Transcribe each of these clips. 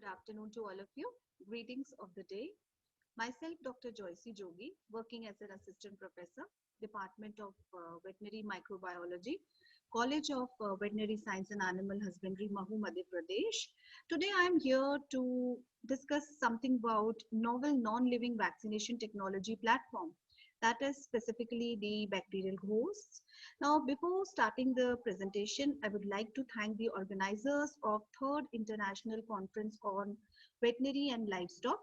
Good afternoon to all of you. Greetings of the day. Myself, Dr. Joycey Jogi, working as an assistant professor, Department of Veterinary Microbiology, College of Veterinary Science and Animal Husbandry, Mahu, Madhya Pradesh. Today, I am here to discuss something about novel non-living vaccination technology platform. That is specifically the bacterial hosts. Now, before starting the presentation, I would like to thank the organizers of Third International Conference on Veterinary and Livestock.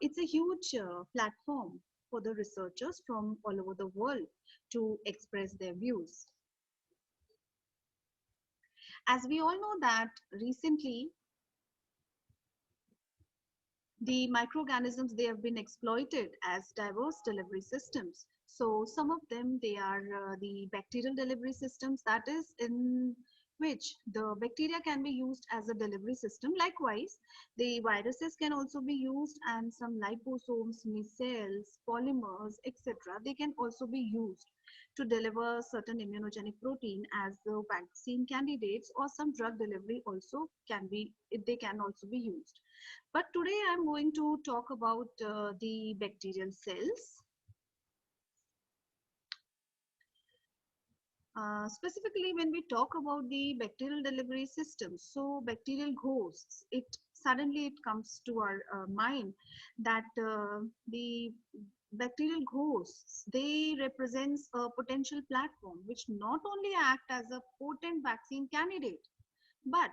It's a huge platform for the researchers from all over the world to express their views. As we all know that recently the microorganisms, they have been exploited as diverse delivery systems. So some of them, they are the bacterial delivery systems, that is in which the bacteria can be used as a delivery system. Likewise, the viruses can also be used, and some liposomes, micelles, polymers, etc. They can also be used to deliver certain immunogenic protein as the vaccine candidates, or some drug delivery also can be, they can also be used. But today I'm going to talk about the bacterial cells. Specifically, when we talk about the bacterial delivery systems, so bacterial hosts, it suddenly it comes to our mind that the bacterial hosts, they represents a potential platform which not only act as a potent vaccine candidate, but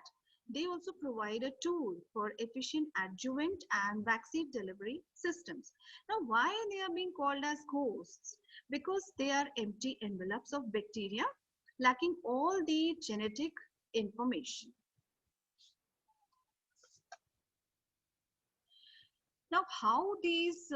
they also provide a tool for efficient adjuvant and vaccine delivery systems. Now, why they are being called as hosts? Because they are empty envelopes of bacteria lacking all the genetic information. Now, how these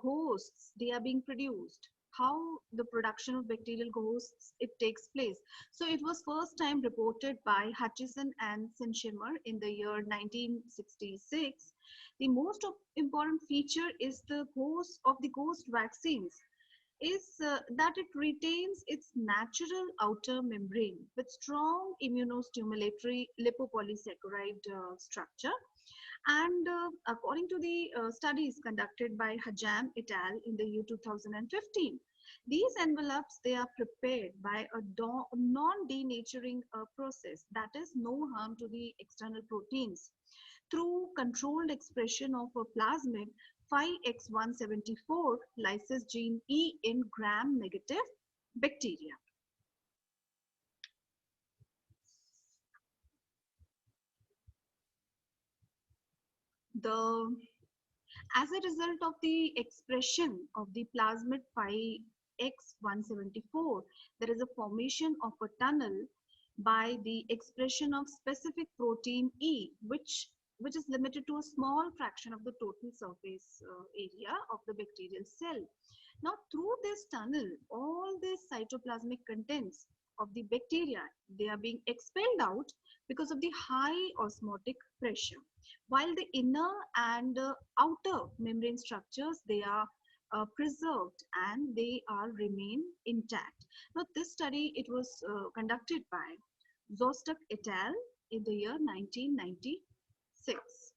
ghosts, they are being produced, how the production of bacterial ghosts, it takes place. So it was first time reported by Hutchison and Sinshimmer in the year 1966. The most important feature is the ghost of the ghost vaccines is that it retains its natural outer membrane with strong immunostimulatory lipopolysaccharide structure. And according to the studies conducted by Hajam et al. In the year 2015, these envelopes, they are prepared by a non-denaturing process, that is no harm to the external proteins, through controlled expression of a plasmid 5X174 lysis gene E in gram-negative bacteria. As a result of the expression of the plasmid 5X174, there is a formation of a tunnel by the expression of specific protein E, which is limited to a small fraction of the total surface area of the bacterial cell. Now, through this tunnel, all the cytoplasmic contents of the bacteria, they are being expelled out because of the high osmotic pressure, while the inner and outer membrane structures, they are preserved and they are remain intact. Now, this study, it was conducted by Zostak et al. In the year 1996.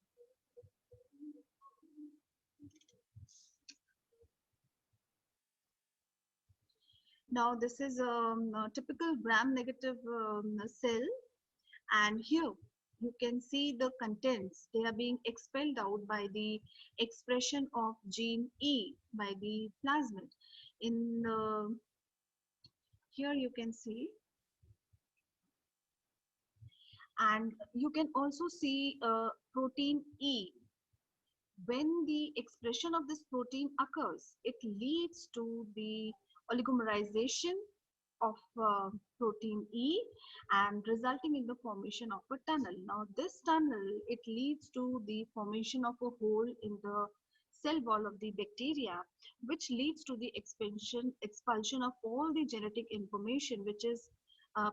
Now, this is a typical gram-negative cell, and here you can see the contents, they are being expelled out by the expression of gene E by the plasmid. In here you can see, and you can also see protein E. When the expression of this protein occurs, it leads to the oligomerization of protein E and resulting in the formation of a tunnel. Now, this tunnel, it leads to the formation of a hole in the cell wall of the bacteria, which leads to the expulsion of all the genetic information which is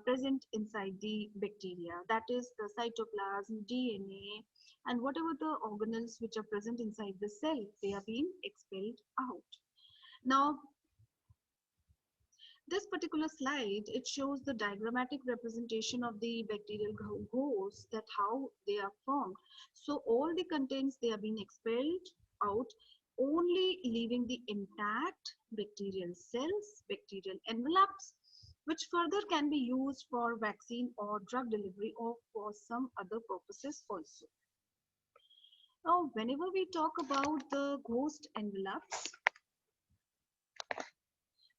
present inside the bacteria, that is the cytoplasm, DNA, and whatever the organelles which are present inside the cell, they are being expelled out. Now, This particular slide, it shows the diagrammatic representation of the bacterial ghosts, that how they are formed. So all the contents, they are being expelled out, only leaving the intact bacterial cells, bacterial envelopes, which further can be used for vaccine or drug delivery or for some other purposes also. Now, whenever we talk about the ghost envelopes,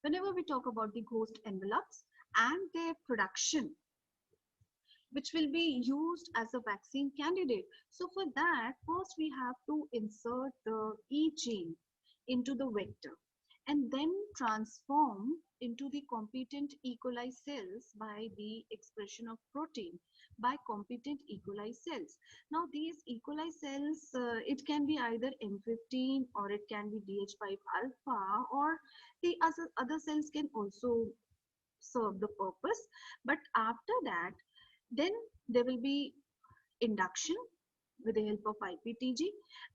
whenever we talk about the ghost envelopes and their production, which will be used as a vaccine candidate. So for that, first we have to insert the E gene into the vector and then transform into the competent E. coli cells by the expression of protein by competent E. coli cells. Now these E. coli cells, it can be either M15 or it can be DH5 alpha, or the other cells can also serve the purpose. But after that, then there will be induction with the help of IPTG,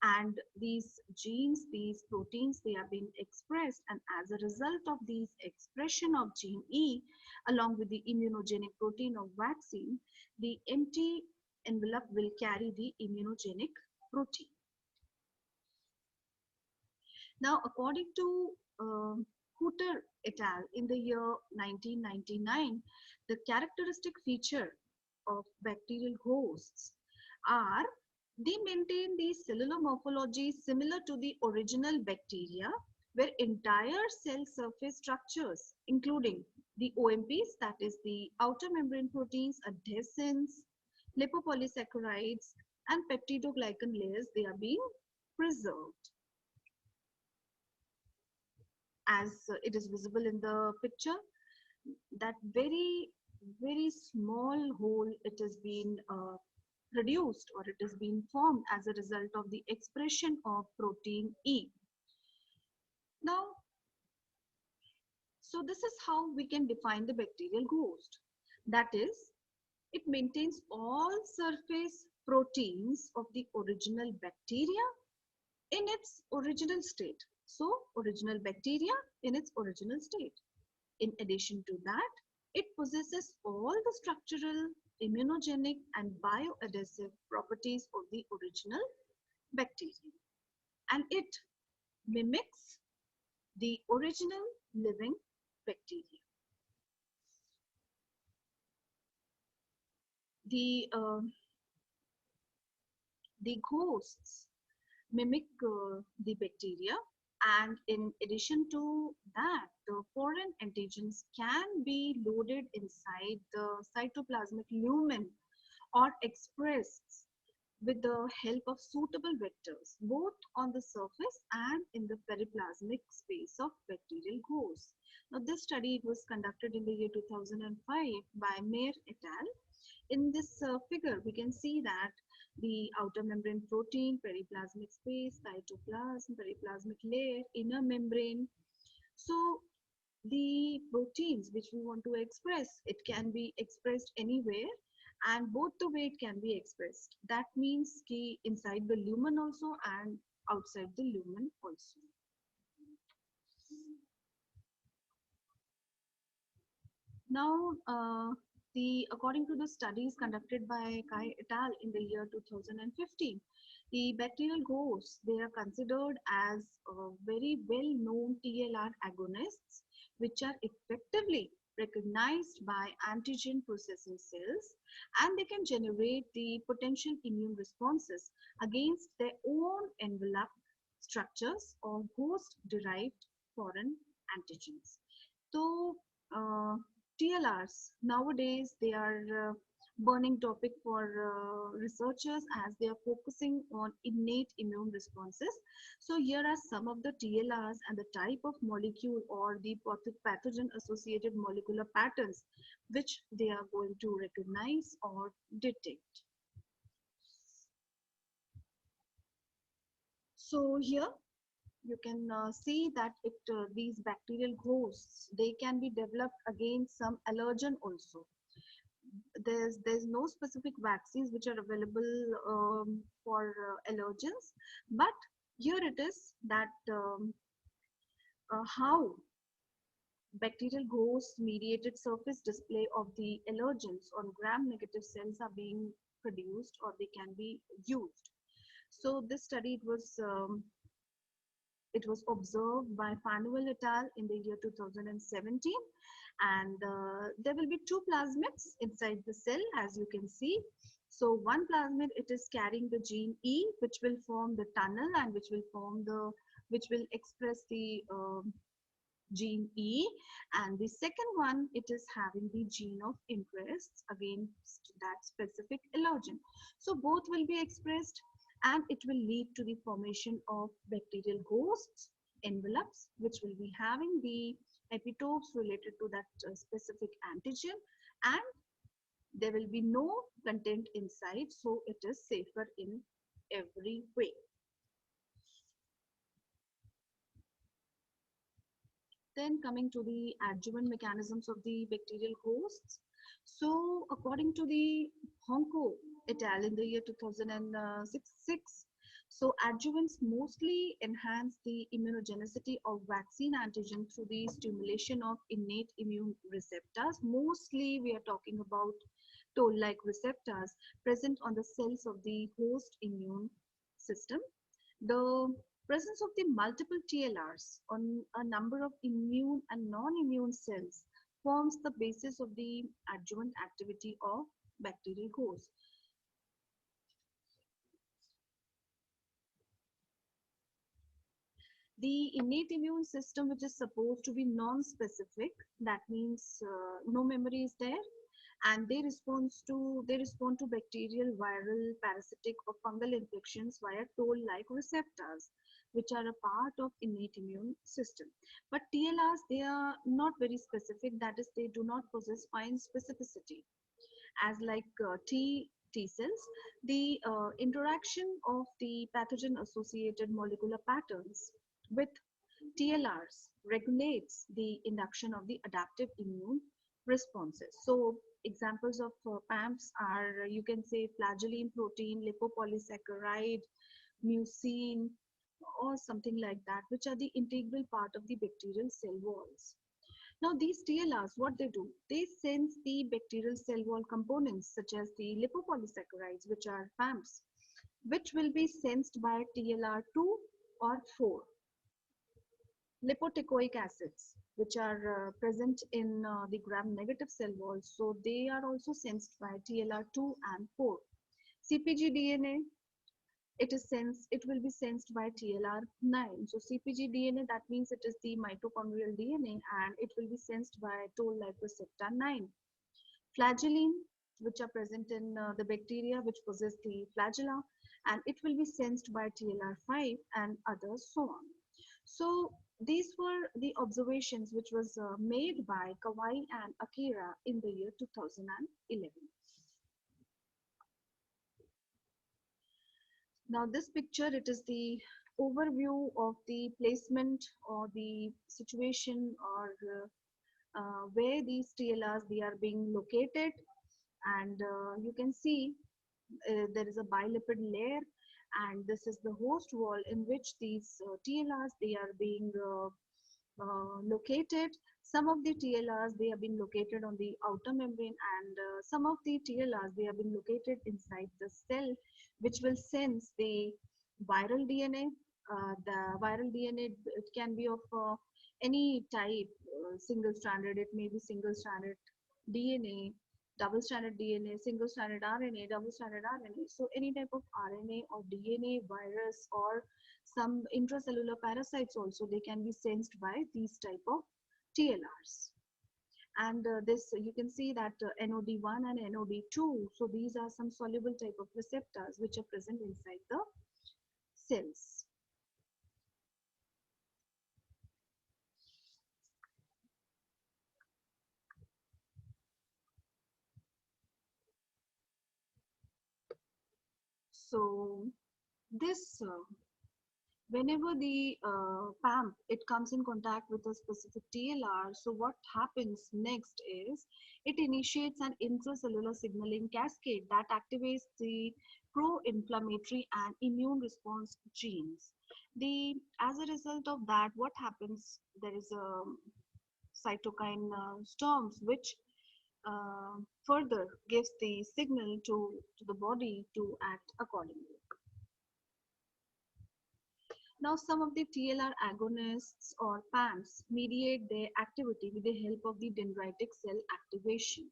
and these genes, these proteins, they are being expressed, and as a result of these expression of gene E along with the immunogenic protein of vaccine, the empty envelope will carry the immunogenic protein. Now, according to Hooter et al. In the year 1999, the characteristic feature of bacterial hosts are they maintain the cellular morphology similar to the original bacteria, where entire cell surface structures, including the OMPs, that is the outer membrane proteins, adhesins, lipopolysaccharides, and peptidoglycan layers, they are being preserved. As it is visible in the picture, that very small hole, it has been produced, or it has been formed as a result of the expression of protein E. Now, so this is how we can define the bacterial ghost. That is, it maintains all surface proteins of the original bacteria in its original state. So, original bacteria in its original state. In addition to that, it possesses all the structural, immunogenic, and bioadhesive properties of the original bacteria. And it mimics the original living bacteria. The ghosts mimic the bacteria, and in addition to that, the foreign antigens can be loaded inside the cytoplasmic lumen or expressed with the help of suitable vectors, both on the surface and in the periplasmic space of bacterial ghosts. Now, this study was conducted in the year 2005 by Mayer et al. In this figure, we can see that the outer membrane protein, periplasmic space, cytoplasm, periplasmic layer, inner membrane. So the proteins which we want to express, it can be expressed anywhere, and both the way it can be expressed. That means ki inside the lumen also and outside the lumen also. Now, according to the studies conducted by Kai et al. In the year 2015, the bacterial ghosts, they are considered as very well-known TLR agonists, which are effectively recognized by antigen processing cells, and they can generate the potential immune responses against their own envelope structures or host-derived foreign antigens. So, TLRs nowadays, they are burning topic for researchers, as they are focusing on innate immune responses. So here are some of the TLRs and the type of molecule or the pathogen associated molecular patterns which they are going to recognize or detect. So here you can see that these bacterial hosts, they can be developed against some allergen also. There's no specific vaccines which are available for allergens, but here it is that how bacterial ghost mediated surface display of the allergens on gram-negative cells are being produced or they can be used. So this study it was observed by Fanuel et al. In the year 2017, and there will be two plasmids inside the cell, as you can see. So one plasmid, it is carrying the gene E, which will form the tunnel and which will express the gene E, and the second one, it is having the gene of interest against that specific allergen. So both will be expressed and it will lead to the formation of bacterial hosts, envelopes, which will be having the epitopes related to that specific antigen, and there will be no content inside, so it is safer in every way. Then coming to the adjuvant mechanisms of the bacterial hosts. So according to the Honko et al. In the year 2006, so adjuvants mostly enhance the immunogenicity of vaccine antigen through the stimulation of innate immune receptors. Mostly we are talking about toll-like receptors present on the cells of the host immune system. The presence of the multiple TLRs on a number of immune and non-immune cells forms the basis of the adjuvant activity of bacterial hosts. The innate immune system, which is supposed to be non-specific, that means no memory is there, and they respond to bacterial, viral, parasitic, or fungal infections via toll-like receptors, which are a part of innate immune system. But TLRs, they are not very specific. That is, they do not possess fine specificity. As like T cells, the interaction of the pathogen-associated molecular patterns with TLRs regulates the induction of the adaptive immune responses. So examples of PAMPs are, you can say, flagellin protein, lipopolysaccharide, mucin, or something like that, which are the integral part of the bacterial cell walls. Now these TLRs, what they do, they sense the bacterial cell wall components such as the lipopolysaccharides, which are PAMPs, which will be sensed by TLR2 or 4. Lipotecoic acids, which are present in the gram-negative cell walls, so they are also sensed by TLR2 and 4. CpG DNA, it will be sensed by TLR9. So CpG DNA, that means it is the mitochondrial DNA, and it will be sensed by toll-like receptor 9. Flagellin, which are present in the bacteria which possess the flagella, and it will be sensed by TLR5 and others, so on. So these were the observations which was made by Kawai and Akira in the year 2011. Now this picture, it is the overview of the placement or the situation or where these TLRs they are being located, and you can see there is a bilipid layer, and this is the host wall in which these TLRs they are being located. Some of the TLRs they have been located on the outer membrane, and some of the TLRs they have been located inside the cell, which will sense the viral DNA. The viral DNA, it can be of any type, single-stranded, it may be single-stranded DNA, double-stranded DNA, single-stranded RNA, double-stranded RNA. So any type of RNA or DNA, virus, or some intracellular parasites also, they can be sensed by these type of TLRs. And this, you can see that NOD1 and NOD2, so these are some soluble type of receptors which are present inside the cells. So this whenever the PAMP it comes in contact with a specific TLR, so what happens next is it initiates an intracellular signaling cascade that activates the pro-inflammatory and immune response genes. As a result of that, what happens? There is a cytokine storms, which further gives the signal to the body to act accordingly. Now, some of the TLR agonists or PAMs mediate their activity with the help of the dendritic cell activation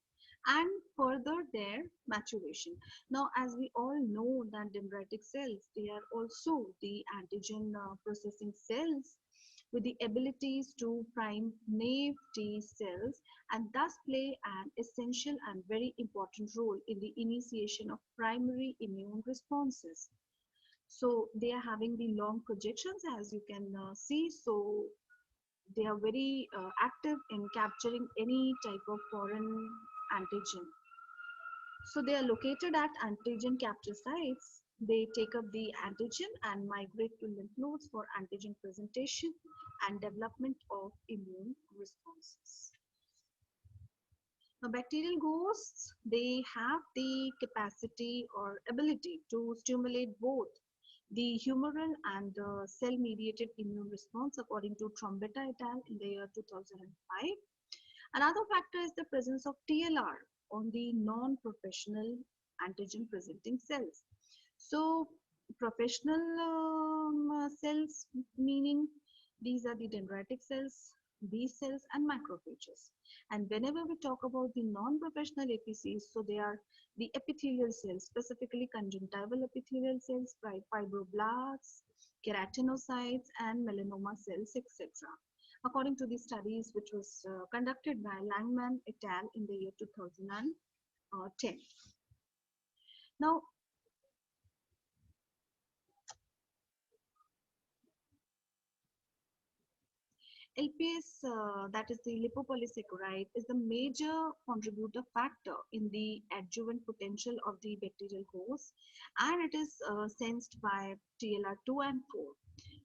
and further their maturation. Now, as we all know that dendritic cells, they are also the antigen processing cells with the abilities to prime naive T cells and thus play an essential and very important role in the initiation of primary immune responses. So they are having the long projections, as you can see. So they are very active in capturing any type of foreign antigen. So they are located at antigen capture sites. They take up the antigen and migrate to lymph nodes for antigen presentation and development of immune responses. Now, bacterial ghosts, they have the capacity or ability to stimulate both the humoral and the cell-mediated immune response, according to Trombetta et al. In the year 2005. Another factor is the presence of TLR on the non-professional antigen-presenting cells. So, professional cells, meaning these are the dendritic cells, B cells, and macrophages. And whenever we talk about the non-professional APCs, so they are the epithelial cells, specifically conjunctival epithelial cells, fibroblasts, keratinocytes, and melanoma cells, etc. According to the studies which was conducted by Langman et al. In the year 2010. Now, LPS, that is the lipopolysaccharide, is the major contributor factor in the adjuvant potential of the bacterial host, and it is sensed by TLR2 and 4.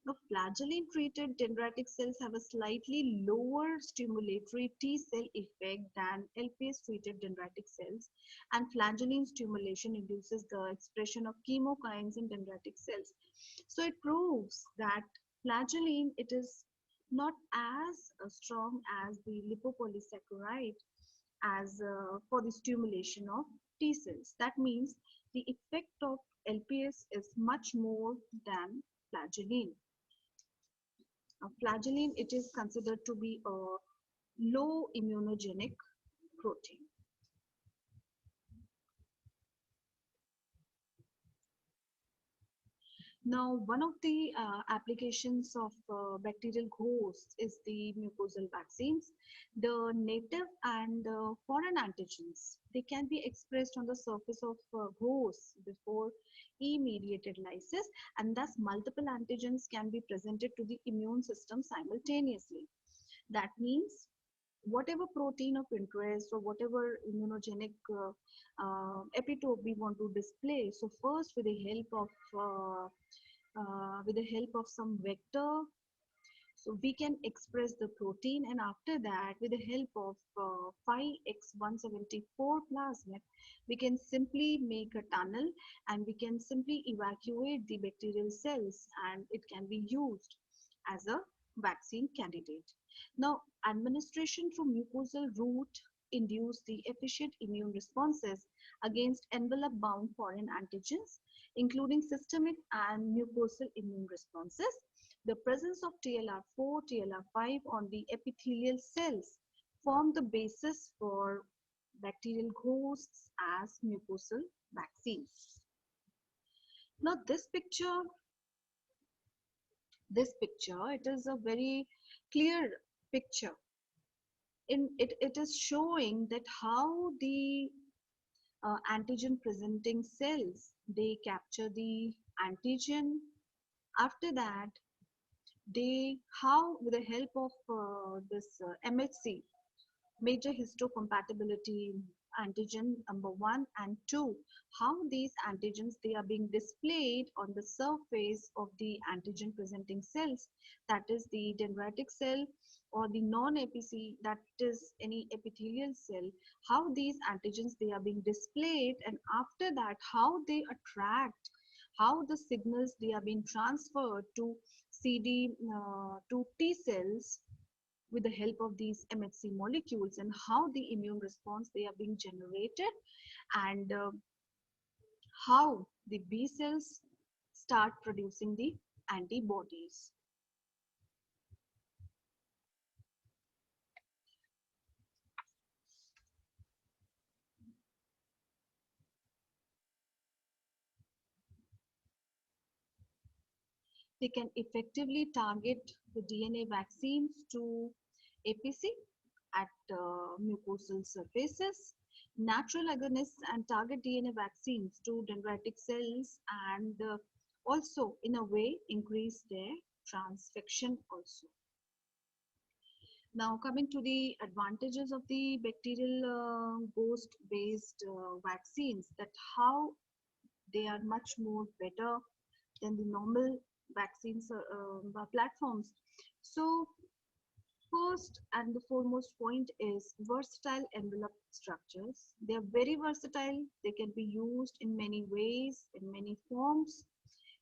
Now, flagellin-treated dendritic cells have a slightly lower stimulatory T cell effect than LPS-treated dendritic cells, and flagellin stimulation induces the expression of chemokines in dendritic cells. So it proves that flagellin, it is not as strong as the lipopolysaccharide as for the stimulation of T cells. That means the effect of LPS is much more than flagellin. Flagellin, it is considered to be a low immunogenic protein. Now, one of the applications of bacterial hosts is the mucosal vaccines. The native and foreign antigens, they can be expressed on the surface of hosts before E-mediated lysis, and thus multiple antigens can be presented to the immune system simultaneously. That means whatever protein of interest or whatever immunogenic epitope we want to display. So first, with the help of some vector, so we can express the protein, and after that, with the help of 5x174 plasmid, we can simply make a tunnel and we can simply evacuate the bacterial cells, and it can be used as a vaccine candidate. Now, administration through mucosal route induce the efficient immune responses against envelope-bound foreign antigens, including systemic and mucosal immune responses. The presence of TLR4, TLR5 on the epithelial cells form the basis for bacterial hosts as mucosal vaccines. Now, this picture, it is a very clear picture. It is showing that how the antigen presenting cells, they capture the antigen. After that, they, how with the help of this MHC, major histocompatibility antigen number 1 and 2, how these antigens, they are being displayed on the surface of the antigen presenting cells, that is the dendritic cell or the non-APC, that is any epithelial cell, how these antigens, they are being displayed, and after that how they attract, how the signals, they are being transferred to CD to T cells, with the help of these MHC molecules, and how the immune response they are being generated, and how the B cells start producing the antibodies. They can effectively target the DNA vaccines to APC at mucosal surfaces, natural agonists and target DNA vaccines to dendritic cells, and also in a way increase their transfection also. Now coming to the advantages of the bacterial ghost based vaccines, that how they are much more better than the normal vaccines platforms. So first and the foremost point is versatile envelope structures. They are very versatile. They can be used in many ways, in many forms,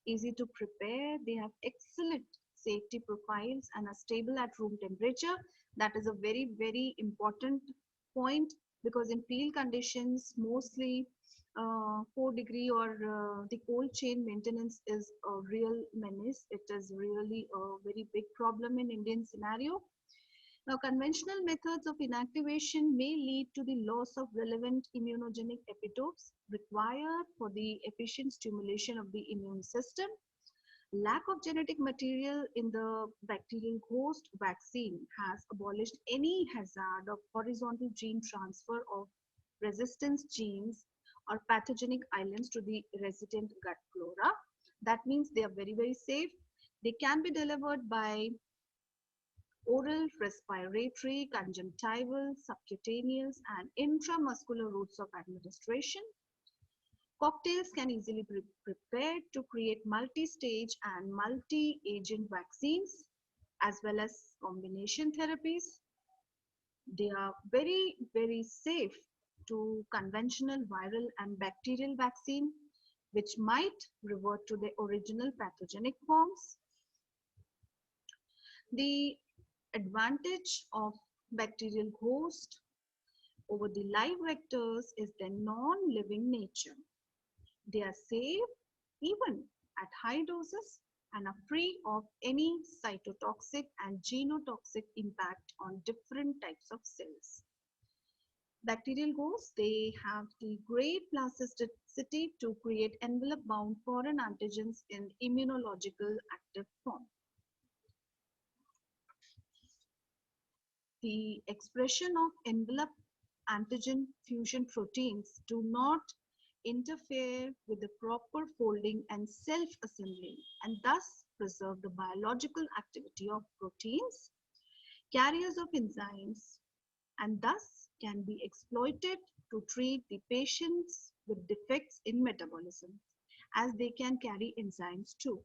easy to prepare. They have excellent safety profiles and are stable at room temperature. That is a very, very important point, because in field conditions, mostly 4-degree or the cold chain maintenance is a real menace. It is really a very big problem in Indian scenario. Now, conventional methods of inactivation may lead to the loss of relevant immunogenic epitopes required for the efficient stimulation of the immune system. Lack of genetic material in the bacterial host vaccine has abolished any hazard of horizontal gene transfer of resistance genes or pathogenic islands to the resident gut flora. That means they are very, very safe. They can be delivered by oral, respiratory, conjunctival, subcutaneous, and intramuscular routes of administration. Cocktails can easily be prepared to create multi-stage and multi-agent vaccines, as well as combination therapies. They are very, very safe to conventional viral and bacterial vaccine, which might revert to their original pathogenic forms. The advantage of bacterial host over the live vectors is their non-living nature. They are safe even at high doses and are free of any cytotoxic and genotoxic impact on different types of cells. Bacterial hosts, they have the great plasticity to create envelope-bound foreign antigens in immunological active form. The expression of envelope antigen fusion proteins do not interfere with the proper folding and self-assembling, and thus preserve the biological activity of proteins, carriers of enzymes, and thus can be exploited to treat the patients with defects in metabolism, as they can carry enzymes too.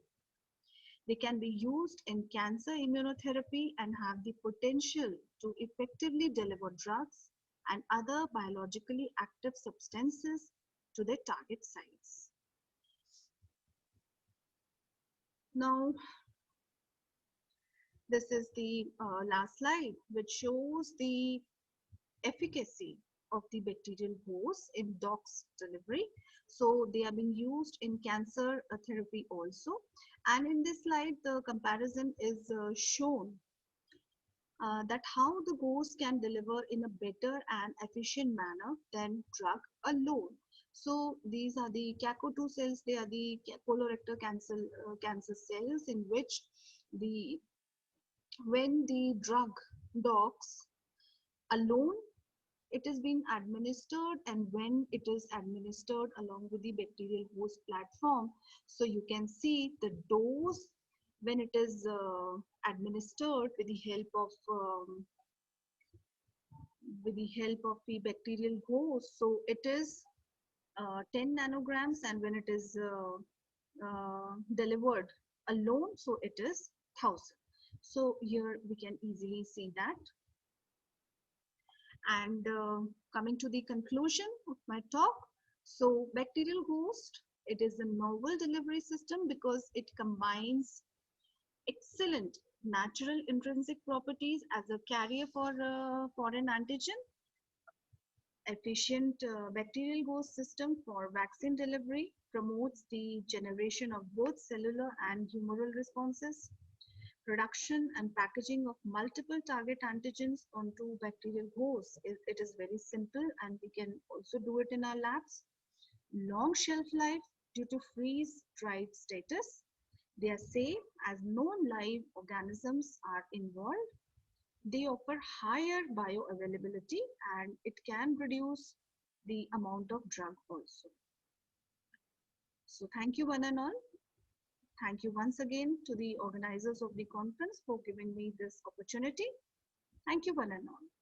They can be used in cancer immunotherapy and have the potential to effectively deliver drugs and other biologically active substances to their target sites. Now, this is the last slide, which shows the efficacy of the bacterial hosts in DOX delivery. So they are being used in cancer therapy also. And in this slide, the comparison is shown that how the ghost can deliver in a better and efficient manner than drug alone. So these are the CACO2 cells. They are the colorectal cancer cells in which the when the drug DOX alone it is being administered, and when it is administered along with the bacterial host platform, so you can see the dose when it is administered with the help of the bacterial host, so it is 10 nanograms, and when it is delivered alone, so it is 1000. So here we can easily see that. And coming to the conclusion of my talk, so bacterial host, it is a novel delivery system because it combines excellent natural intrinsic properties as a carrier for foreign antigen, efficient bacterial ghost system for vaccine delivery, promotes the generation of both cellular and humoral responses, production and packaging of multiple target antigens onto bacterial hosts. It is very simple and we can also do it in our labs. Long shelf life due to freeze dried status. They are safe as no live organisms are involved. They offer higher bioavailability and it can reduce the amount of drug also. So thank you one and all. Thank you once again to the organizers of the conference for giving me this opportunity. Thank you one and all.